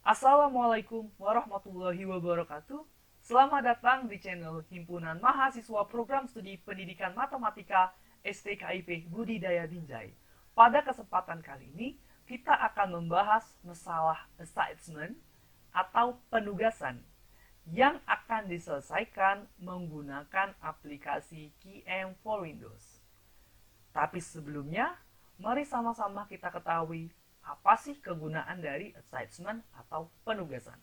Assalamualaikum warahmatullahi wabarakatuh. Selamat datang di channel Himpunan Mahasiswa Program Studi Pendidikan Matematika STKIP Budidaya Binjai. Pada kesempatan kali ini, kita akan membahas masalah assignment atau penugasan yang akan diselesaikan menggunakan aplikasi KM for Windows. Tapi sebelumnya, mari sama-sama kita ketahui apa sih kegunaan dari assignment atau penugasan.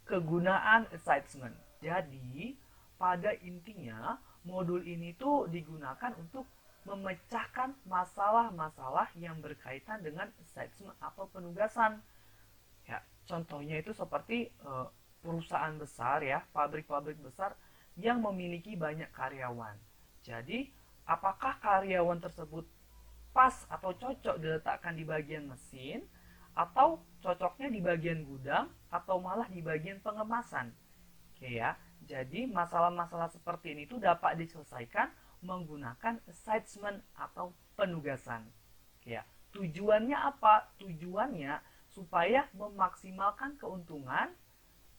Kegunaan assignment. Jadi, pada intinya modul ini tuh digunakan untuk memecahkan masalah-masalah yang berkaitan dengan assignment atau penugasan. Ya, contohnya itu seperti perusahaan besar ya, pabrik-pabrik besar yang memiliki banyak karyawan. Jadi, apakah karyawan tersebut pas atau cocok diletakkan di bagian mesin, atau cocoknya di bagian gudang, atau malah di bagian pengemasan? Oke ya, jadi masalah-masalah seperti ini itu dapat diselesaikan menggunakan assignment atau penugasan. Oke ya, tujuannya apa? Tujuannya supaya memaksimalkan keuntungan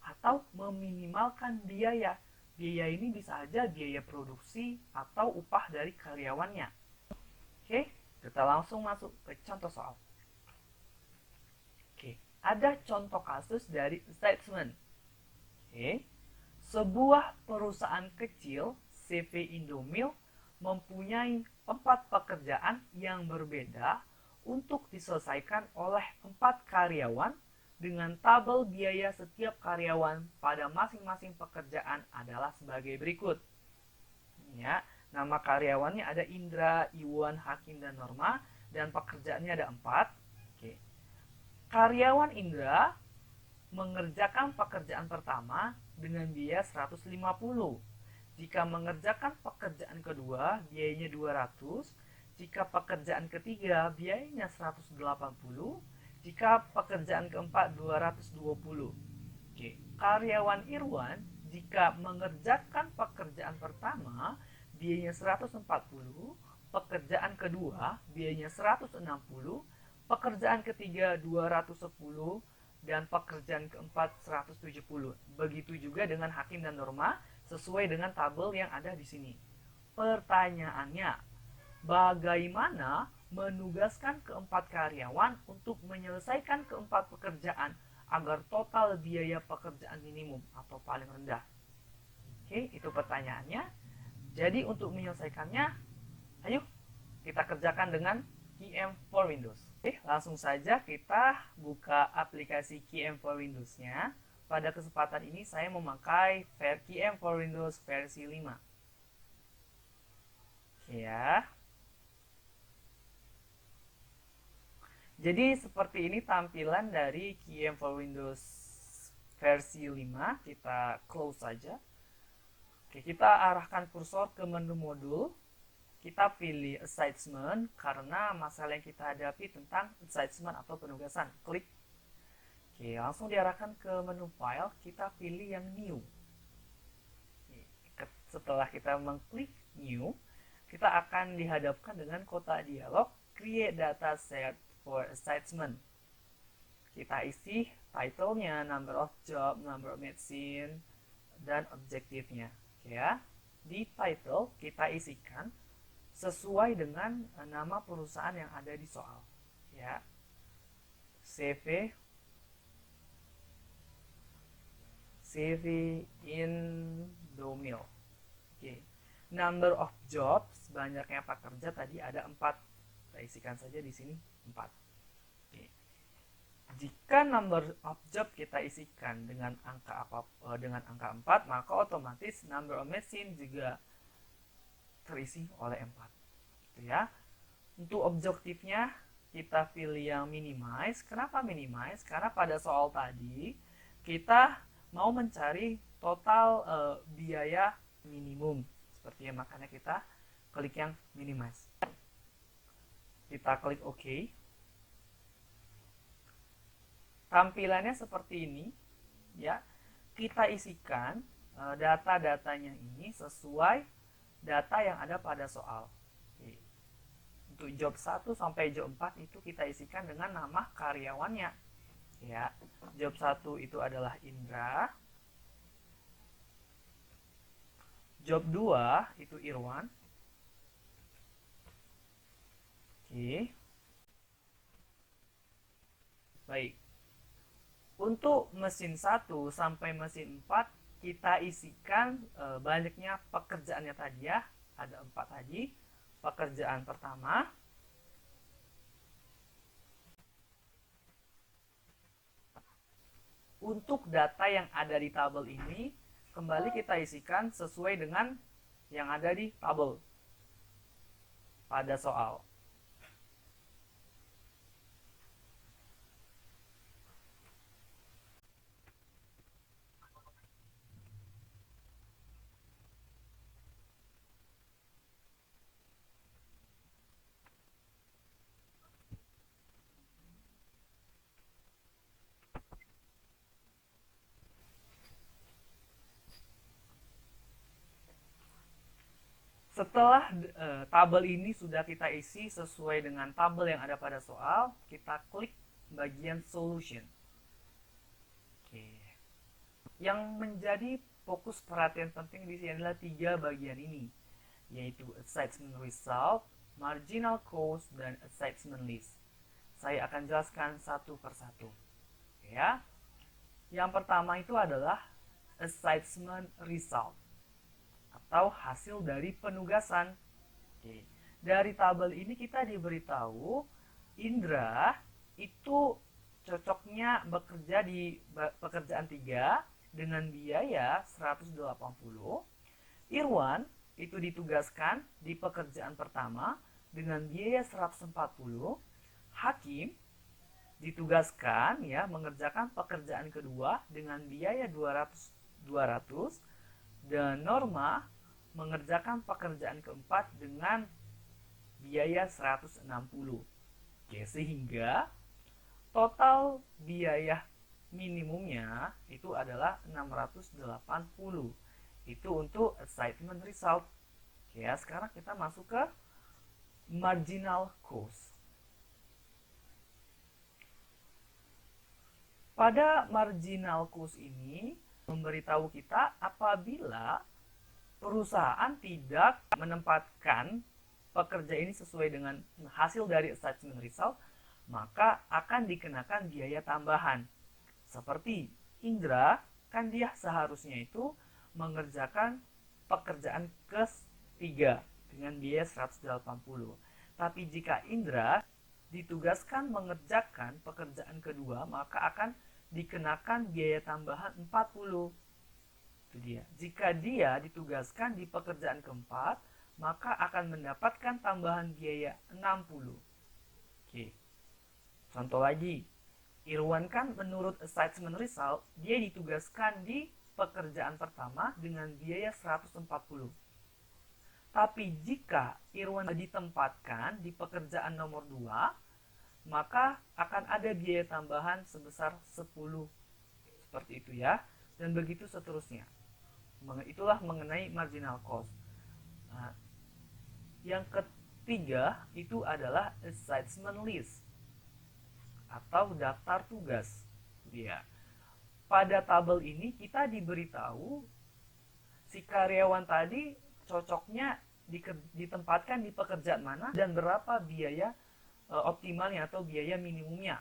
atau meminimalkan biaya. Biaya ini bisa aja biaya produksi atau upah dari karyawannya. Oke, kita langsung masuk ke contoh soal. Oke, ada contoh kasus dari assignment. Oke, sebuah perusahaan kecil CV Indomil mempunyai 4 pekerjaan yang berbeda untuk diselesaikan oleh 4 karyawan dengan tabel biaya setiap karyawan pada masing-masing pekerjaan adalah sebagai berikut. Ya, nama karyawannya ada Indra, Iwan, Hakim, dan Norma, dan pekerjaannya ada 4. Oke. Karyawan Indra mengerjakan pekerjaan pertama dengan biaya 150. Jika mengerjakan pekerjaan kedua, biayanya 200. Jika pekerjaan ketiga, biayanya 180. Jika pekerjaan keempat, 220. Oke. Karyawan Irwan jika mengerjakan pekerjaan pertama, biayanya 140, pekerjaan kedua biayanya 160, pekerjaan ketiga 210, dan pekerjaan keempat 170. Begitu juga dengan Hakim dan Norma sesuai dengan tabel yang ada di sini. Pertanyaannya, bagaimana menugaskan keempat karyawan untuk menyelesaikan keempat pekerjaan agar total biaya pekerjaan minimum atau paling rendah? Oke, itu pertanyaannya. Jadi untuk menyelesaikannya, ayo kita kerjakan dengan KM for Windows. Oke, langsung saja kita buka aplikasi KM for Windows-nya. Pada kesempatan ini saya memakai KM for Windows versi 5. Oke ya. Jadi seperti ini tampilan dari KM for Windows versi 5. Kita close saja. Oke, kita arahkan kursor ke menu modul. Kita pilih assignment karena masalah yang kita hadapi tentang assignment atau penugasan. Klik. Oke, langsung diarahkan ke menu file. Kita pilih yang new. Setelah kita mengklik new, kita akan dihadapkan dengan kotak dialog create data set for assignment. Kita isi title-nya, number of job, number of machine, dan objektifnya. Oke ya. Di title kita isikan sesuai dengan nama perusahaan yang ada di soal. Ya. CV Indomil. Oke. Number of jobs, banyaknya pekerja tadi ada 4. Kita isikan saja di sini 4. Oke. Jika number of job kita isikan dengan angka 4, maka otomatis number of machine juga terisi oleh 4. Gitu ya. Untuk objektifnya kita pilih yang minimize. Kenapa minimize? Karena pada soal tadi kita mau mencari total biaya minimum. Sepertinya makanya kita klik yang minimize. Kita klik OK. Tampilannya seperti ini ya. Kita isikan data-datanya ini sesuai data yang ada pada soal. Untuk job 1 sampai job 4 itu kita isikan dengan nama karyawannya. Ya, job 1 itu adalah Indra. Job 2 itu Irwan. Oke. Baik. Untuk mesin 1 sampai mesin 4 kita isikan banyaknya pekerjaannya tadi ya. Ada 4 tadi. Pekerjaan pertama, untuk data yang ada di tabel ini kembali kita isikan sesuai dengan yang ada di tabel pada soal. Setelah tabel ini sudah kita isi sesuai dengan tabel yang ada pada soal, kita klik bagian solution. Oke. Yang menjadi fokus perhatian penting di sini adalah 3 bagian ini, yaitu assessment result, marginal cost, dan assessment list. Saya akan jelaskan satu persatu. Ya. Yang pertama itu adalah assessment result atau hasil dari penugasan. Oke. Dari tabel ini kita diberitahu Indra itu cocoknya bekerja di pekerjaan 3 dengan biaya 180. Irwan itu ditugaskan di pekerjaan pertama dengan biaya 140. Hakim ditugaskan ya mengerjakan pekerjaan kedua dengan biaya 200. Dan Norma mengerjakan pekerjaan keempat dengan biaya 160. Oke, sehingga total biaya minimumnya itu adalah 680. Itu untuk assignment result. Oke, ya, sekarang kita masuk ke marginal cost. Pada marginal cost ini memberitahu kita apabila perusahaan tidak menempatkan pekerja ini sesuai dengan hasil dari assessment result, maka akan dikenakan biaya tambahan. Seperti Indra, kan dia seharusnya itu mengerjakan pekerjaan ke-3 dengan biaya 180. Tapi jika Indra ditugaskan mengerjakan pekerjaan kedua, maka akan dikenakan biaya tambahan 40. Itu dia. Jika dia ditugaskan di pekerjaan keempat, maka akan mendapatkan tambahan biaya 60. Oke. Contoh lagi. Irwan kan menurut assessment result, dia ditugaskan di pekerjaan pertama dengan biaya 140. Tapi jika Irwan ditempatkan di pekerjaan nomor 2, maka akan ada biaya tambahan sebesar 10. Seperti itu ya. Dan begitu seterusnya. Itulah mengenai marginal cost. Nah, yang ketiga itu adalah assignment list atau daftar tugas. Ya. Pada tabel ini kita diberitahu si karyawan tadi cocoknya ditempatkan di pekerjaan mana dan berapa biaya optimalnya atau biaya minimumnya.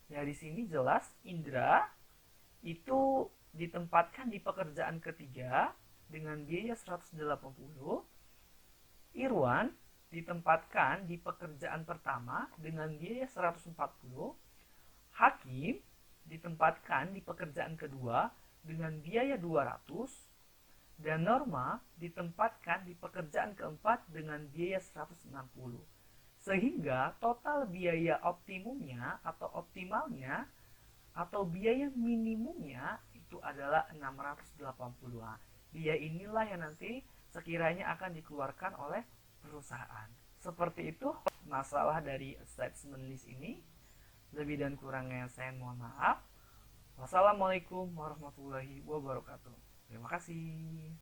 Ya, di sini jelas Indra itu ditempatkan di pekerjaan ketiga dengan biaya 180. Irwan ditempatkan di pekerjaan pertama dengan biaya 140. Hakim ditempatkan di pekerjaan kedua dengan biaya 200. Dan Norma ditempatkan di pekerjaan keempat dengan biaya 160. Sehingga total biaya optimumnya atau optimalnya atau biaya minimumnya itu adalah 680. Biaya inilah yang nanti sekiranya akan dikeluarkan oleh perusahaan. Seperti itu masalah dari assessment list ini. Lebih dan kurangnya saya mohon maaf. Wassalamualaikum warahmatullahi wabarakatuh. Terima kasih.